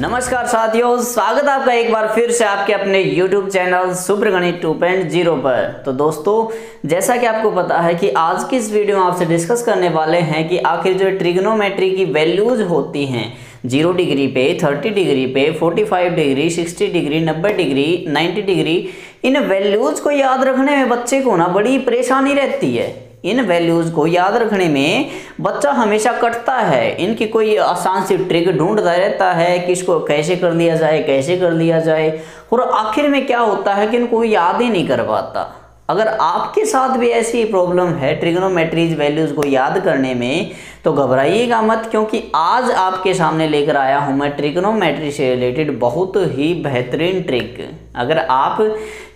नमस्कार साथियों, स्वागत है आपका एक बार फिर से आपके अपने YouTube चैनल सुप्रगणित 2.0 पर। तो दोस्तों, जैसा कि आपको पता है कि आज की इस वीडियो में आपसे डिस्कस करने वाले हैं कि आखिर जो ट्रिग्नोमेट्री की वैल्यूज होती हैं 0 डिग्री पे, 30 डिग्री पे, 45 डिग्री, 60 डिग्री, 90 डिग्री, 90 डिग्री, इन वैल्यूज को याद रखने में बच्चे को ना बड़ी परेशानी रहती है। इन वैल्यूज को याद रखने में बच्चा हमेशा कटता है, इनकी कोई आसान सी ट्रिक ढूंढता रहता है कि इसको कैसे कर लिया जाए, कैसे कर लिया जाए, और आखिर में क्या होता है कि इनको याद ही नहीं कर पाता। अगर आपके साथ भी ऐसी प्रॉब्लम है ट्रिग्नोमेट्रीज वैल्यूज को याद करने में, तो घबराइएगा मत, क्योंकि आज आपके सामने लेकर आया हूं मैं ट्रिग्नोमेट्री से रिलेटेड बहुत ही बेहतरीन ट्रिक। अगर आप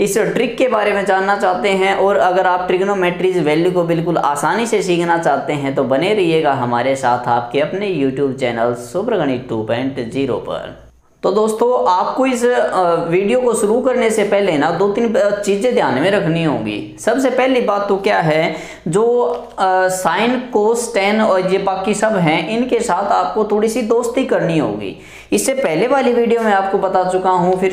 इस ट्रिक के बारे में जानना चाहते हैं और अगर आप ट्रिग्नोमेट्रीज वैल्यू को बिल्कुल आसानी से सीखना चाहते हैं, तो बने रहिएगा हमारे साथ आपके अपने YouTube चैनल सुप्रगणित 2.0 पर। तो दोस्तों, आपको इस वीडियो को शुरू करने से पहले ना 2-3 चीज़ें ध्यान में रखनी होंगी। सबसे पहली बात तो क्या है, जो साइन, कोस, टेन और ये बाकी सब हैं, इनके साथ आपको थोड़ी सी दोस्ती करनी होगी। इससे पहले वाली वीडियो में आपको बता चुका हूँ, फिर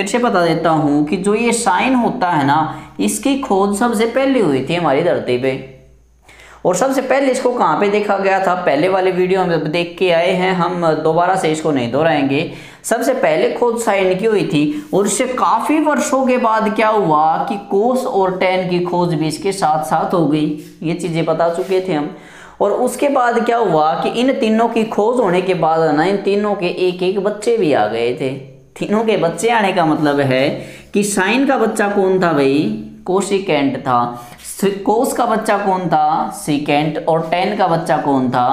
से बता देता हूँ कि जो ये साइन होता है ना, इसकी खोज सबसे पहले हुई थी हमारी धरती पे। और सबसे पहले इसको कहाँ पे देखा गया था, पहले वाले वीडियो में देख के आए हैं हम, दोबारा से इसको नहीं दोहराएंगे। सबसे पहले खोज साइन की हुई थी, और इससे काफ़ी वर्षों के बाद क्या हुआ कि कोस और टेन की खोज भी इसके साथ साथ हो गई। ये चीज़ें बता चुके थे हम। और उसके बाद क्या हुआ कि इन तीनों की खोज होने के बाद ना, इन तीनों के एक एक बच्चे भी आ गए थे। तीनों के बच्चे आने का मतलब है कि साइन का बच्चा कौन था भाई, कोसिकेंट था। कोस का बच्चा कौन था, सीकेंट। और टेन का बच्चा कौन था,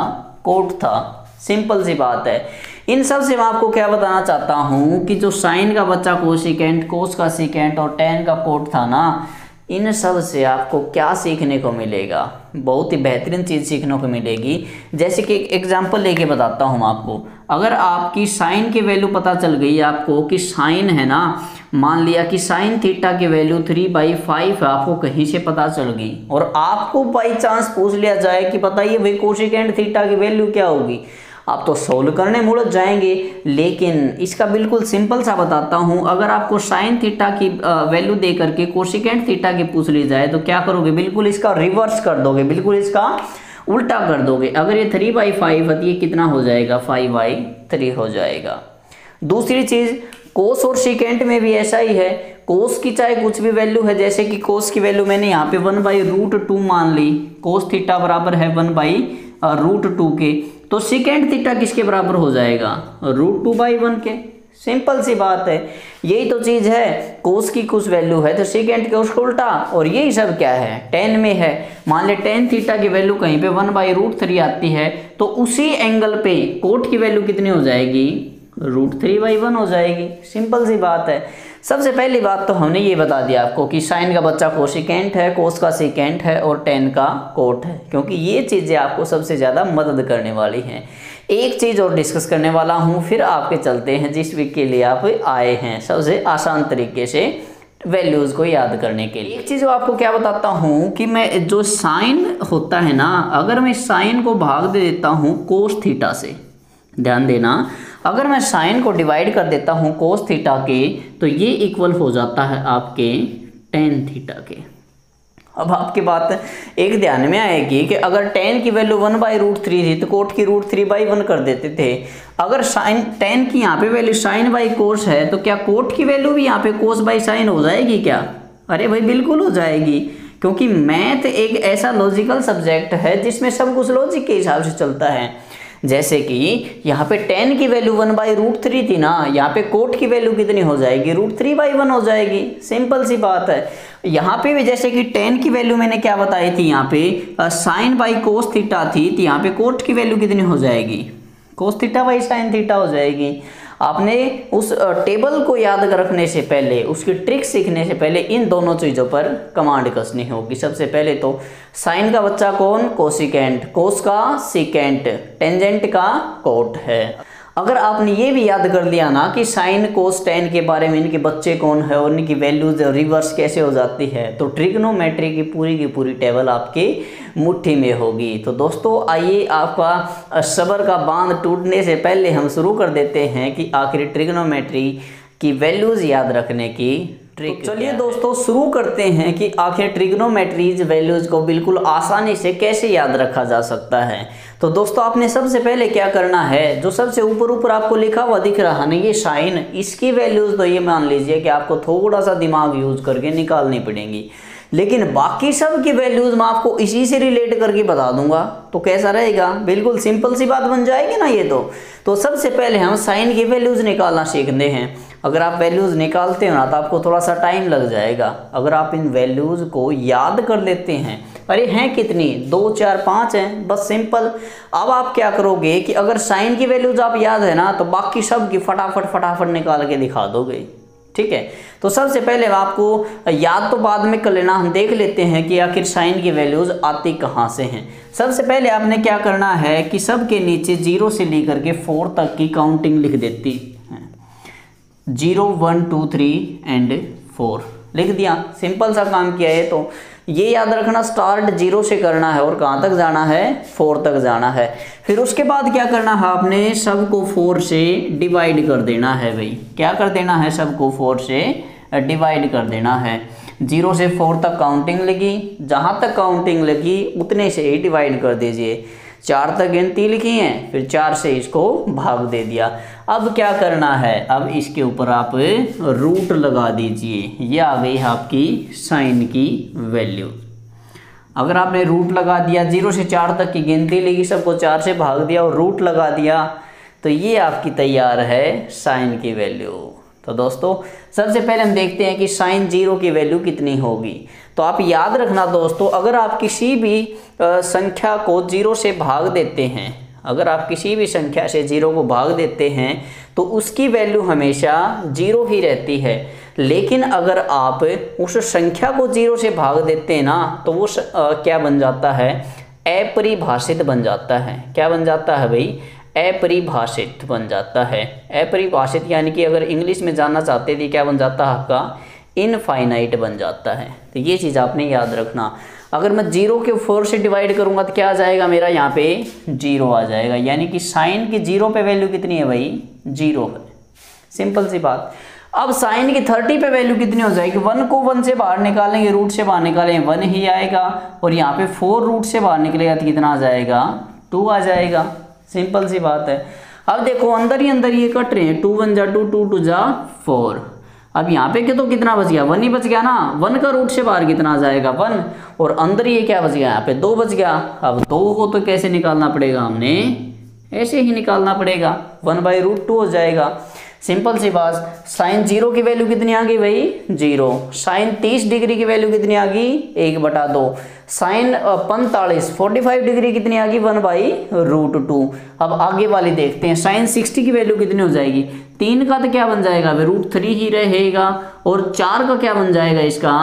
कोट था। सिंपल सी बात है। इन सब से मैं आपको क्या बताना चाहता हूं कि जो साइन का बच्चा कोसिकेंट, कोस का सीकेंट और टेन का कोट था ना, इन सब से आपको क्या सीखने को मिलेगा, बहुत ही बेहतरीन चीज़ सीखने को मिलेगी। जैसे कि एक एग्जांपल लेके बताता हूँ आपको। अगर आपकी साइन की वैल्यू पता चल गई आपको कि साइन है ना, मान लिया कि साइन थीटा की वैल्यू 3/5 आपको कहीं से पता चल गई, और आपको बाई चांस पूछ लिया जाए कि बताइए भाई कोसिकेंट थीटा की वैल्यू क्या होगी, आप तो सोल्व करने मुड़ जाएंगे। लेकिन इसका बिल्कुल सिंपल सा बताता हूँ। अगर आपको साइन थीटा की वैल्यू दे करके कोसिकेंट थीटा की पूछ ली जाए, तो क्या करोगे, बिल्कुल इसका रिवर्स कर दोगे, बिल्कुल इसका उल्टा कर दोगे। अगर ये 3/5 है तो ये कितना हो जाएगा, 5/3 हो जाएगा। दूसरी चीज़, कोस और सीकेंट में भी ऐसा ही है। कोस की चाहे कुछ भी वैल्यू है, जैसे कि कोस की वैल्यू मैंने यहाँ पे 1/√2 मान ली, कोस थीटा बराबर है 1/√2 के, तो सीकेंट थीटा किसके बराबर हो जाएगा, √2/1 के। सिंपल सी बात है। यही तो चीज़ है, कोस की कुछ वैल्यू है तो सीकेंट के उसको उल्टा। और यही सब क्या है, टेन में है। मान ले टेन थीटा की वैल्यू कहीं पे 1/√3 आती है, तो उसी एंगल पे कोट की वैल्यू कितनी हो जाएगी, √3/1 हो जाएगी। सिंपल सी बात है। सबसे पहली बात तो हमने ये बता दिया आपको कि साइन का बच्चा कोसिकेंट है, कोस का सीकेंट है और टेन का कोट है, क्योंकि ये चीज़ें आपको सबसे ज़्यादा मदद करने वाली हैं। एक चीज़ और डिस्कस करने वाला हूँ, फिर आपके चलते हैं जिस वीक के लिए आप आए हैं, सबसे आसान तरीके से वैल्यूज़ को याद करने के लिए। एक चीज़ आपको क्या बताता हूँ कि मैं जो साइन होता है ना, अगर मैं साइन को भाग दे देता हूँ कोस थीटा से, ध्यान देना, अगर मैं साइन को डिवाइड कर देता हूँ कोस थीटा के, तो ये इक्वल हो जाता है आपके टेन थीटा के। अब आपकी बात एक ध्यान में आएगी कि अगर टेन की वैल्यू 1/√3 थी तो कोट की √3/1 कर देते थे। अगर साइन टेन की यहाँ पे वैल्यू साइन बाई कोस है, तो क्या कोट की वैल्यू भी यहाँ पे कोस बाई साइन हो जाएगी क्या? अरे भाई बिल्कुल हो जाएगी, क्योंकि मैथ एक ऐसा लॉजिकल सब्जेक्ट है जिसमें सब कुछ लॉजिक के हिसाब से चलता है। जैसे कि यहाँ पे टेन की वैल्यू 1/√3 थी ना, यहाँ पे कोट की वैल्यू कितनी हो जाएगी, √3/1 हो जाएगी। सिंपल सी बात है। यहाँ पे भी जैसे कि टेन की वैल्यू मैंने क्या बताई थी, यहाँ पे साइन बाई कोस थीटा थी, तो यहाँ पे कोट की वैल्यू कितनी हो जाएगी, cos theta by sine theta हो जाएगी। आपने उस टेबल को याद रखने से पहले, उसकी ट्रिक सीखने से पहले इन दोनों चीज़ों पर कमांड कसनी होगी। सबसे पहले तो साइन का बच्चा कौन, कोसिकेंट, कोस का सीकेंट, टेंजेंट का कोट है। अगर आपने ये भी याद कर लिया ना कि साइन कोस टेन के बारे में, इनके बच्चे कौन है और इनकी वैल्यूज रिवर्स कैसे हो जाती है, तो ट्रिग्नोमेट्री की पूरी टेबल आपके मुट्ठी में होगी। तो दोस्तों आइए आपका सब्र का बांध टूटने से पहले हम शुरू कर देते हैं कि आखिर ट्रिग्नोमेट्री की वैल्यूज याद रखने की ट्रिक। तो चलिए दोस्तों शुरू करते हैं कि आखिर ट्रिग्नोमेट्रीज वैल्यूज को बिल्कुल आसानी से कैसे याद रखा जा सकता है। तो दोस्तों आपने सबसे पहले क्या करना है, जो सबसे ऊपर आपको लिखा हुआ दिख रहा है ना ये साइन, इसकी वैल्यूज तो ये मान लीजिए कि आपको थोड़ा सा दिमाग यूज करके निकालनी पड़ेंगी, लेकिन बाकी सब की वैल्यूज मैं आपको इसी से रिलेट करके बता दूंगा। तो कैसा रहेगा, बिल्कुल सिंपल सी बात बन जाएगी ना ये। तो सबसे पहले हम साइन की वैल्यूज निकालना सीखते हैं। अगर आप वैल्यूज निकालते हो ना तो आपको थोड़ा सा टाइम लग जाएगा। अगर आप इन वैल्यूज को याद कर लेते हैं, अरे हैं कितनी, 2 4 5 हैं, बस सिंपल। अब आप क्या करोगे कि अगर साइन की वैल्यूज आप याद है ना तो बाकी सब की फटाफट निकाल के दिखा दोगे, ठीक है। तो सबसे पहले आपको याद तो बाद में कर लेना, हम देख लेते हैं कि आखिर साइन की वैल्यूज आती कहाँ से हैं। सबसे पहले आपने क्या करना है कि सब के नीचे 0 से लेकर के 4 तक की काउंटिंग लिख देती है। 0 1 2 3 एंड 4 लिख दिया, सिंपल सा काम किया है। तो ये याद रखना स्टार्ट 0 से करना है और कहाँ तक जाना है, 4 तक जाना है। फिर उसके बाद क्या करना है, आपने सबको 4 से डिवाइड कर देना है भाई। क्या कर देना है, सबको 4 से डिवाइड कर देना है। 0 से 4 तक काउंटिंग लगी, जहाँ तक काउंटिंग लगी उतने से ही डिवाइड कर दीजिए। 4 तक गिनती लिखी है, फिर 4 से इसको भाग दे दिया। अब क्या करना है, अब इसके ऊपर आप रूट लगा दीजिए। ये आ गई आपकी साइन की वैल्यू। अगर आपने रूट लगा दिया, 0 से 4 तक की गिनती लिखी, सबको 4 से भाग दिया और रूट लगा दिया, तो ये आपकी तैयार है साइन की वैल्यू। तो दोस्तों सबसे पहले हम देखते हैं कि साइन 0 की वैल्यू कितनी होगी। तो आप याद रखना दोस्तों, अगर आप किसी भी संख्या को 0 से भाग देते हैं, अगर आप किसी भी संख्या से 0 को भाग देते हैं तो उसकी वैल्यू हमेशा 0 ही रहती है। लेकिन अगर आप उस संख्या को 0 से भाग देते हैं ना तो वो क्या बन जाता है, अपरिभाषित बन जाता है। क्या बन जाता है भाई, अपरिभाषित बन जाता है। अपरिभाषित यानी कि अगर इंग्लिश में जानना चाहते थे क्या बन जाता है आपका, इनफाइनाइट बन जाता है। तो ये चीज़ आपने याद रखना। अगर मैं 0 के 4 से डिवाइड करूंगा तो क्या आ जाएगा, मेरा यहाँ पे 0 आ जाएगा। यानी कि साइन की 0 पे वैल्यू कितनी है भाई, 0 है, सिंपल सी बात। अब साइन की 30 पे वैल्यू कितनी हो जाएगी, 1 को 1 से बाहर निकालेंगे, रूट से बाहर निकालेंगे 1 ही आएगा, और यहाँ पे 4 रूट से बाहर निकलेगा तो कितना आ जाएगा, 2 आ जाएगा, सिंपल सी बात है। अब देखो अंदर ही अंदर ये कट रहे हैं, 2 1 जा 2 2 2 जा 4। अब यहाँ पे तो कितना बच गया, 1 ही बच गया ना। 1 का रूट से बाहर कितना आ जाएगा, 1, और अंदर ये क्या बच गया, यहाँ पे 2 बच गया। अब 2 को तो कैसे निकालना पड़ेगा, हमने ऐसे ही निकालना पड़ेगा, 1/√2 हो जाएगा, सिंपल सी बात। साइन 0 की वैल्यू कितनी आ गई भाई, 0। साइन 30 डिग्री की वैल्यू कितनी आ गई, 1/2। साइन 45 डिग्री कितनी आ गई, 1/√2। अब आगे वाली देखते हैं, साइन 60 की वैल्यू कितनी हो जाएगी, 3 का तो क्या बन जाएगा, √3 ही रहेगा, और 4 का क्या बन जाएगा, इसका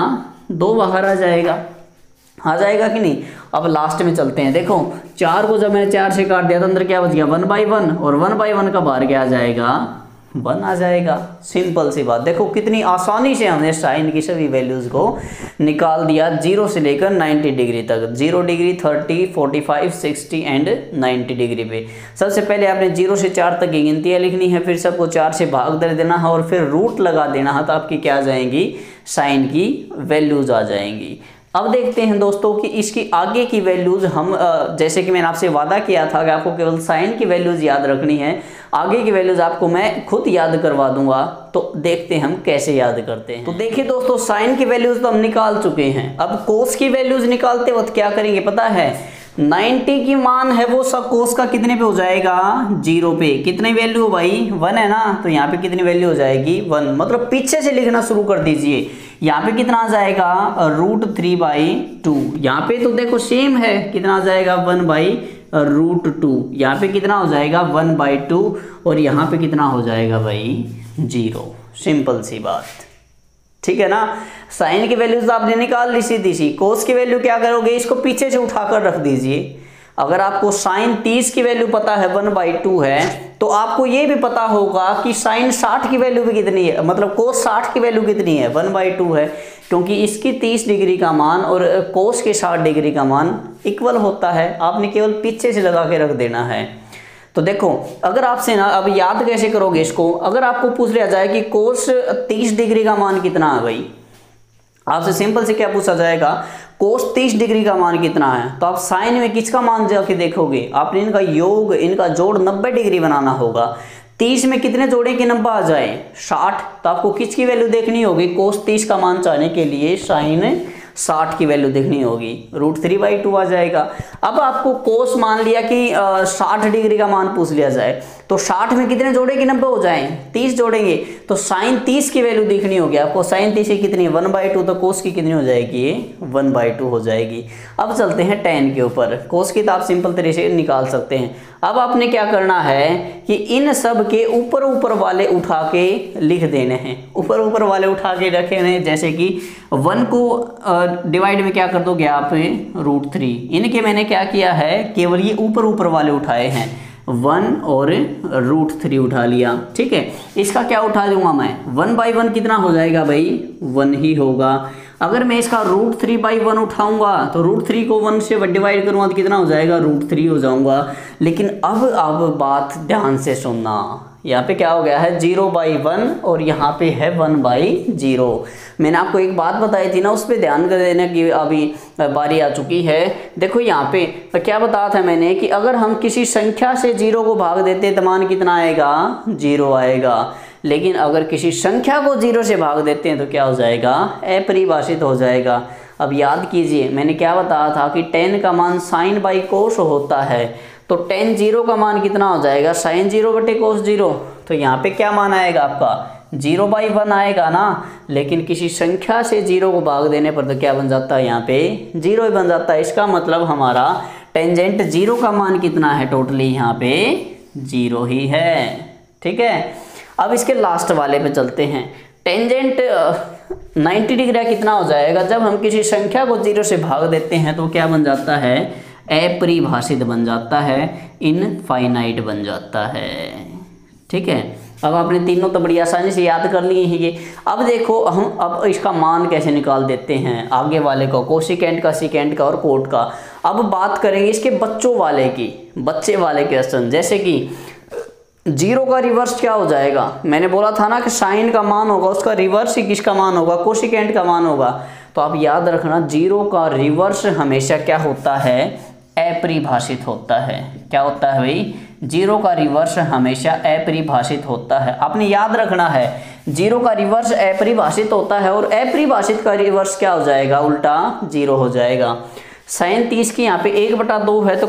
2 बाहर आ जाएगा कि नहीं। अब लास्ट में चलते हैं, देखो 4 को जब मैंने 4 से काट दिया तो अंदर क्या बच गया, 1/1, और 1/1 का बाहर क्या आ जाएगा, 1 आ जाएगा, सिंपल सी बात। देखो कितनी आसानी से हमने साइन की सभी वैल्यूज को निकाल दिया, 0 से लेकर 90 डिग्री तक, 0 डिग्री 30 45 60 एंड 90 डिग्री पे। सबसे पहले आपने 0 से 4 तक की गिनतियाँ लिखनी है, फिर सबको 4 से भाग दे देना है, और फिर रूट लगा देना है, तो आपकी क्या आ जाएंगी, साइन की वैल्यूज आ जाएंगी। अब देखते हैं दोस्तों कि इसकी आगे की वैल्यूज हम जैसे कि मैंने आपसे वादा किया था कि आपको केवल साइन की वैल्यूज याद रखनी है, आगे की वैल्यूज आपको मैं खुद याद करवा दूंगा। तो देखते हैं हम कैसे याद करते हैं। तो देखिए दोस्तों, साइन की वैल्यूज तो हम निकाल चुके हैं, अब कोस की वैल्यूज निकालते वक्त क्या करेंगे पता है, 90 की मान है वो सब कोस का कितने पे हो जाएगा, 0 पे। कितनी वैल्यू भाई, 1 है ना, तो यहाँ पे कितनी वैल्यू हो जाएगी, 1। मतलब पीछे से लिखना शुरू कर दीजिए। यहाँ पे कितना आ जाएगा, √3/2। यहाँ पे तो देखो सेम है, कितना आ जाएगा, 1/√2। यहाँ पे कितना हो जाएगा, 1/2, और यहाँ पे कितना हो जाएगा भाई, 0। सिंपल सी बात, ठीक है ना। साइन की वैल्यूज आपने निकाल ली सीधी सी। कोस की वैल्यू क्या करोगे, इसको पीछे से उठाकर रख दीजिए। अगर आपको साइन 30 की वैल्यू पता है 1/2 है, तो आपको ये भी पता होगा कि साइन 60 की वैल्यू भी कितनी है, मतलब कोस 60 की वैल्यू कितनी है 1/2 है, क्योंकि इसकी 30 डिग्री का मान और कोस के 60 डिग्री का मान इक्वल होता है। आपने केवल पीछे से लगा के रख देना है। तो देखो अगर आपसे ना, अब याद कैसे करोगे इसको, अगर आपको पूछ लिया जाए कि कोस 30 डिग्री का मान कितना आ गई, आपसे सिंपल से क्या पूछा जाएगा, कोस 30 डिग्री का मान कितना है, तो आप साइन में किसका मान जाके देखोगे, आपने इनका योग, इनका जोड़ 90 डिग्री बनाना होगा। 30 में कितने जोड़े कि 90 आ जाए 60, तो आपको किसकी वैल्यू देखनी होगी, कोस 30 का मान चाहने के लिए साइन 60 की वैल्यू देखनी होगी, √3/2 आ जाएगा। अब आपको कोस मान लिया कि 60 डिग्री का मान पूछ लिया जाए, तो 60 में कितने जोड़े कि 90 हो जाएं, 30 जोड़ेंगे, तो साइन 30 की वैल्यू देखनी होगी आपको। साइन 30 की कितनी है 1/2, तो कोस की कितनी हो जाएगी 1/2 हो जाएगी। अब चलते हैं tan के ऊपर। कोस की तो आप सिंपल तरीके से निकाल सकते हैं। अब आपने क्या करना है कि इन सब के ऊपर ऊपर वाले उठा के लिख देने हैं, ऊपर ऊपर वाले उठा के रखे हैं। जैसे कि 1 को डिवाइड में क्या कर दोगे आप √3, इनके मैंने क्या किया है, केवल ये ऊपर ऊपर वाले उठाए हैं, 1 और √3 उठा लिया, ठीक है। इसका क्या उठा दूंगा मैं, 1/1 कितना हो जाएगा भाई 1 ही होगा। अगर मैं इसका √3/1 उठाऊंगा तो √3 को 1 से डिवाइड करूंगा तो कितना हो जाएगा √3 हो जाऊंगा। लेकिन अब बात ध्यान से सुनना, यहाँ पे क्या हो गया है 0/1 और यहाँ पे है 1/0। मैंने आपको एक बात बताई थी ना, उस पर ध्यान कर देना कि अभी बारी आ चुकी है। देखो यहाँ पे क्या बताया था मैंने कि अगर हम किसी संख्या से 0 को भाग देते तो मान कितना आएगा 0 आएगा। लेकिन अगर किसी संख्या को 0 से भाग देते हैं तो क्या हो जाएगा, अपरिभाषित हो जाएगा। अब याद कीजिए मैंने क्या बताया था कि tan का मान sin/cos होता है, तो tan 0 का मान कितना हो जाएगा sin 0/cos 0। तो यहाँ पे क्या मान आएगा आपका 0/1 आएगा ना। लेकिन किसी संख्या से 0 को भाग देने पर तो क्या बन जाता है, यहाँ पे 0 ही बन जाता है। इसका मतलब हमारा टेंजेंट 0 का मान कितना है, टोटली यहाँ पे 0 ही है, ठीक है। अब इसके लास्ट वाले पे चलते हैं। टेंजेंट 90 डिग्री कितना हो जाएगा, जब हम किसी संख्या को 0 से भाग देते हैं तो क्या बन जाता है, अपरिभाषित बन जाता है, इनफाइनाइट बन जाता है, ठीक है। अब आपने तीनों तो बड़ी आसानी से याद कर लिए हैं ये। अब देखो हम अब इसका मान कैसे निकाल देते हैं, आगे वाले को, कोसिकेंट का, सिकेंट का और कोट का। अब बात करेंगे इसके बच्चों वाले की, बच्चे वाले क्वेश्चन। जैसे कि 0 का रिवर्स क्या हो जाएगा, मैंने बोला था ना कि साइन का मान होगा उसका रिवर्स ही किसका मान होगा, कोसिकेंट का मान होगा। तो आप याद रखना 0 का रिवर्स हमेशा क्या होता है, अपरिभाषित होता है। क्या होता है भाई, 0 का रिवर्स हमेशा अपरिभाषित होता है। आपने याद रखना है 0 का रिवर्स अपरिभाषित होता है और अपरिभाषित का रिवर्स क्या हो जाएगा, उल्टा 0 हो जाएगा। साइन 30 की यहाँ पे 1/2 है, तो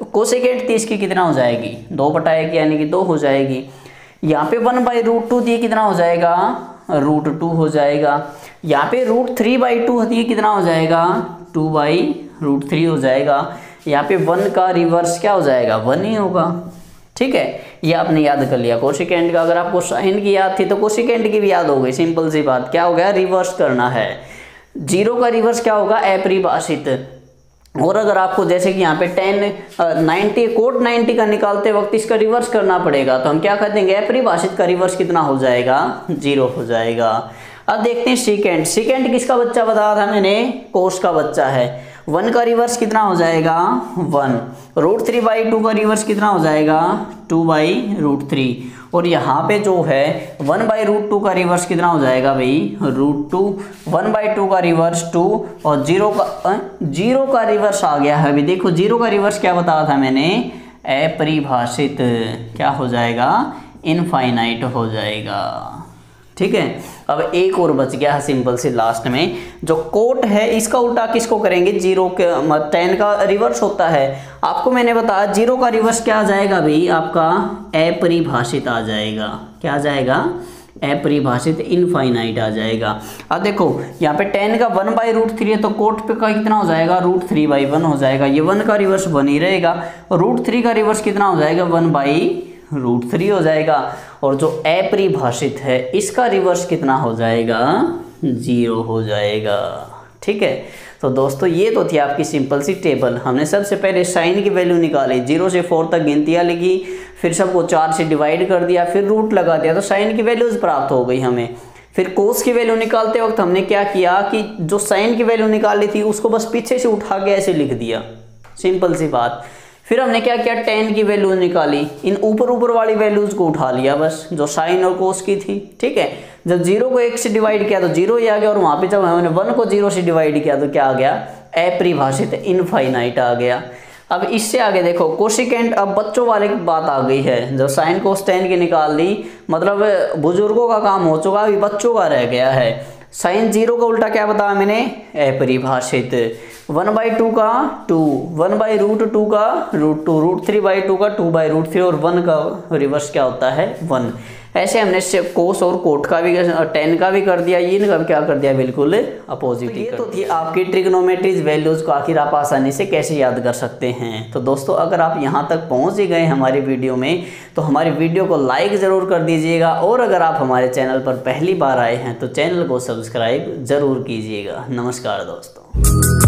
कोसेकेंट 30 की कितना हो जाएगी 2/1 यानी कि 2 हो जाएगी। यहाँ पे 1/√2 दिए कितना हो जाएगा √2 हो जाएगा। यहाँ पे √3/2 दिए कितना हो जाएगा 2/√3 हो जाएगा। यहाँ पे 1 का रिवर्स क्या हो जाएगा 1 ही होगा, ठीक है। ये आपने याद कर लिया कोसेकेंट का। अगर आपको साइन की याद थी तो कोसेकेंट की भी याद हो गई, सिंपल सी बात। क्या हो गया, रिवर्स करना है। 0 का रिवर्स क्या होगा, अपरिभाषित। और अगर आपको जैसे कि यहाँ पे tan 90 कोट 90 का निकालते वक्त इसका रिवर्स करना पड़ेगा, तो हम क्या कर देंगे, अपरिभाषित का रिवर्स कितना हो जाएगा 0 हो जाएगा। अब देखते हैं सीकेंट। सीकेंट किसका बच्चा बताया था मैंने, कोस का बच्चा है। 1 का रिवर्स कितना हो जाएगा 1, √3/2 का रिवर्स कितना हो जाएगा 2/√3। और यहाँ पे जो है 1/√2 का रिवर्स कितना हो जाएगा भाई √2, 1/2 का रिवर्स 2 और 0 का रिवर्स आ गया है। अभी देखो 0 का रिवर्स क्या बताया था मैंने, अपरिभाषित। क्या हो जाएगा, इनफाइनाइट हो जाएगा, ठीक है। अब एक और बच गया है सिंपल से लास्ट में, जो कोट है इसका उल्टा किसको करेंगे, 0 के tan का रिवर्स होता है। आपको मैंने बताया 0 का रिवर्स क्या आ जाएगा भाई, आपका अपरिभाषित आ जाएगा। क्या आ जाएगा, अपरिभाषित, इनफाइनाइट आ जाएगा। अब देखो यहाँ पे tan का 1/√3 है, तो कोट पे का कितना हो जाएगा √3/1 हो जाएगा। ये 1 का रिवर्स 1 ही रहेगा, और √3 का रिवर्स कितना हो जाएगा 1/√3 हो जाएगा। और जो अपरिभाषित है इसका रिवर्स कितना हो जाएगा 0 हो जाएगा, ठीक है। तो दोस्तों ये तो थी आपकी सिंपल सी टेबल। हमने सबसे पहले साइन की वैल्यू निकाली, 0 से 4 तक गिनतियाँ लिखी, फिर सबको 4 से डिवाइड कर दिया, फिर रूट लगा दिया, तो साइन की वैल्यूज प्राप्त हो गई हमें। फिर कोस की वैल्यू निकालते वक्त हमने क्या किया कि जो साइन की वैल्यू निकाली थी उसको बस पीछे से उठा के ऐसे लिख दिया, सिंपल सी बात। फिर हमने क्या किया, टेन की वैल्यू निकाली, इन ऊपर वाली वैल्यूज को उठा लिया बस, जो साइन और कोस की थी, ठीक है। जब 0 को 1 से डिवाइड किया तो 0 ही आ गया, और वहां पे जब हमने 1 को 0 से डिवाइड किया तो क्या आ गया, अपरिभाषित, इनफाइनाइट आ गया। अब इससे आगे देखो कोशिकेंट, अब बच्चों वाले की बात आ गई है। जब साइन कोस टेन की निकाल दी, मतलब बुजुर्गों का काम हो चुका, अभी बच्चों का रह गया है। साइन 0 का उल्टा क्या बताया मैंने, अपरिभाषित। 1/2 का 2, 1/√2 का √2, √3/2 का 2/√3, और 1 का रिवर्स क्या होता है, 1। ऐसे हमने कोस और कोट का भी, टेन का भी कर दिया, इनका भी क्या कर दिया, बिल्कुल अपोजिट। ये तो थी आपकी ट्रिग्नोमेट्रीज वैल्यूज को आखिर आप आसानी से कैसे याद कर सकते हैं। तो दोस्तों अगर आप यहाँ तक पहुँच ही गए हमारी वीडियो में, तो हमारी वीडियो को लाइक ज़रूर कर दीजिएगा, और अगर आप हमारे चैनल पर पहली बार आए हैं तो चैनल को सब्सक्राइब ज़रूर कीजिएगा। नमस्कार दोस्तों।